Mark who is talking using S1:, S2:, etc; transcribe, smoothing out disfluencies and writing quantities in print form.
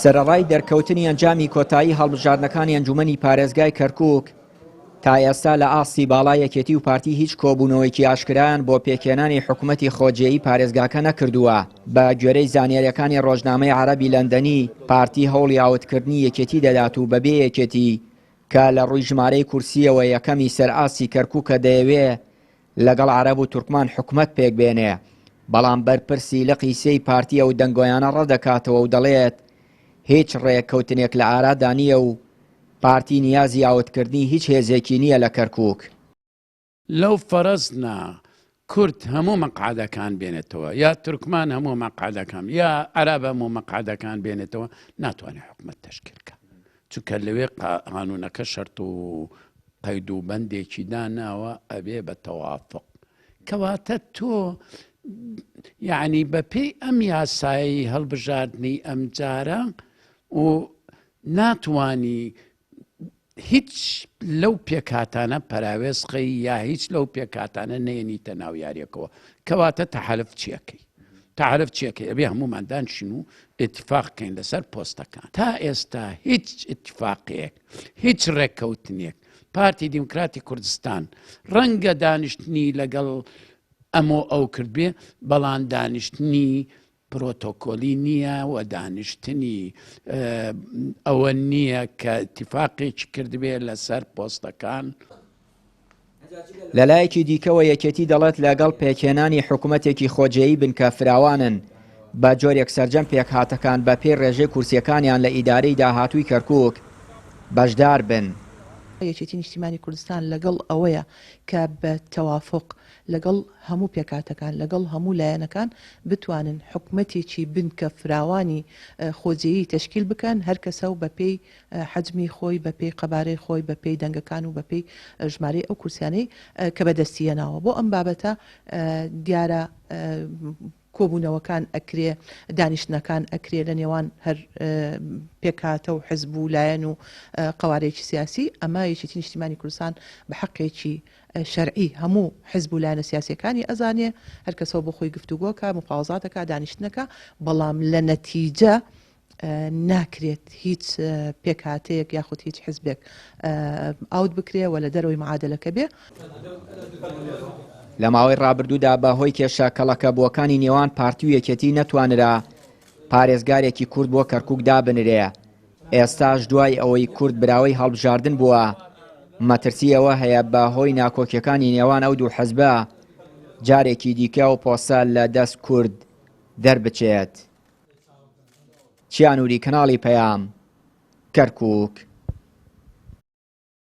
S1: سەرەڕای دەرکەوتنی ئەنجامی کۆتایی هەڵبژاردنەکانی ئەنجومەنی پارێزگای کەرکووک تا ئێستا لە ئاستی باڵای یەکێتی و پارتی هیچ کۆبوونەوەیکی ئاشکرایان بۆ پێکهێنانی حکوومەتی خۆجێیی پارێزگاکە نەکردووە. بە گوێرەی زانیاریەکانی ڕۆژنامەی عەرەبی لەندەنی پارتی هەوڵی ئاوتکردنی یەکێتی دەدات و بەبێ یەکێتی کە لە ڕووی ژمارەی کورسیەوە یەکەمی سەر ئاستی کەرکووکە دەیەوێ لەگەڵ عەرەب و تورکمان حکوومەت پێک بێنێ، بەڵام بەرپرسی لە قیسەی پارتیە و دەنگۆیانە ڕەدەکاتەوە و دەڵێت هیچ ڕێککەوتنێک لە ئارادا نییە و پارتی نیازی ئاوتکردنی هیچ هێزێکی نییە لە کەرکووک.
S2: لەو فەرەزنا کورد هەموو مەقعدەکان بێنێتەوە یا تورکمان هەموو مەقعدەکان یا عەرەب هەموو مەقعدەکان بێنێتەوە ناتوانێت حکوومەت تەشکیلکە، چونکە لەوێ قانونەکە شەرت و قەید و بەندێکی داناوە ئەبێ بە تەوافق. کەواتە تۆ یعنی بەپێی ئەم یاسایی هەڵبژاردنی ئەم جارە و ناتوانی هیچ لەو پێکاتانە پەراوێزقی یا هیچ لەو پێکاتانە نێنیتە ناو یاریەکەوە، کەواتە تەحالف چیەکەی؟ تەحالف چیەکەی؟ ئەبێ هەموومان دانشین و ئێتیفاقکەین لەسەر پۆستەکان. تا ئێستا هیچ ئێتیفاقێک، هیچ ڕێککەوتنێک پارتی دیموکراتی کوردستان ڕەنگە دانیشتنی لەگەڵ ئەمە ئەو کردبێ، بەڵام دانیشتنی پرۆتۆکۆلی نییە و دانیشتنی ئەوە نییە کە ئیتیفاقێکی کردبێ لەسەر پۆستەکان.
S1: لەلایەکی دیکەوە یەکێتی دەڵێت لەگەڵ پێکهێنانی حکوومەتێکی خۆجێیی بنکە فراوانن بە جۆرێک سەرجەم پێکهاتەکان بە پێی ڕێژەی کورسیەکانیان لە ئیدارەی داهاتووی کەرکووک بەشدار بن.
S3: یەکێتی نیشتیمانی کوردستان لەگەڵ ئەوەیە کە بە تەوافق لەگەڵ هەموو پێکاتەکان لەگەڵ هەموو لایەنەکان بتوانن حکوومەتێکی بنکە فراوانی خۆجێیی تەشکیل بکەن، هەر کەسە و بەپێی حەجمی خۆی، بەپێی قەبارەی خۆی، بەپێی دەنگەکان و بەپێی ژمارەی ئەو کورسیانەی کە بەدەستیەناوە. بۆ ئەم بابەتە دیارە کۆبوونەوەکان ئەکرێ، دانیشتنەکان ئەکرێ لە نێوان هەر پێکاتە و حزب و لایەن و قەوارەیەکی سیاسی. ئەمە یەکێتی نیشتیمانی کوردستان بە حەقێکی شەرعی هەموو حزب و لایەنە سیاسیەکانی ئەزانێ، هەر کەسەوە بۆ خۆی گفتوگۆکە، مفاوەزاتەکە، دانیشتنەکە، بەڵام لە نەتیجە ناکرێت هیچ پێکهاتەیەک یاخود هیچ حزبێک ئاوت بکرێ و لە دەرەوەی معادلەکە بێ.
S1: لە ماوەی ڕابردوودا بەهۆی کێشە کەڵەکەبووەکانی نێوان پارتی و یەکێتی نەتوانرا پارێزگارێکی کورد بۆ کەرکووک دابنرێ. ئێستاش دوای ئەوەی کورد براوەی هەڵبژاردن بووە، مەترسی ئەوە هەیە بەهۆی ناکۆکیەکانی نێوان ئەو دوو حزبە جارێکی دیکە و پۆسە لە دەست کورد دەربچێت. چیانوری کەناڵی پەیام، کەرکووک.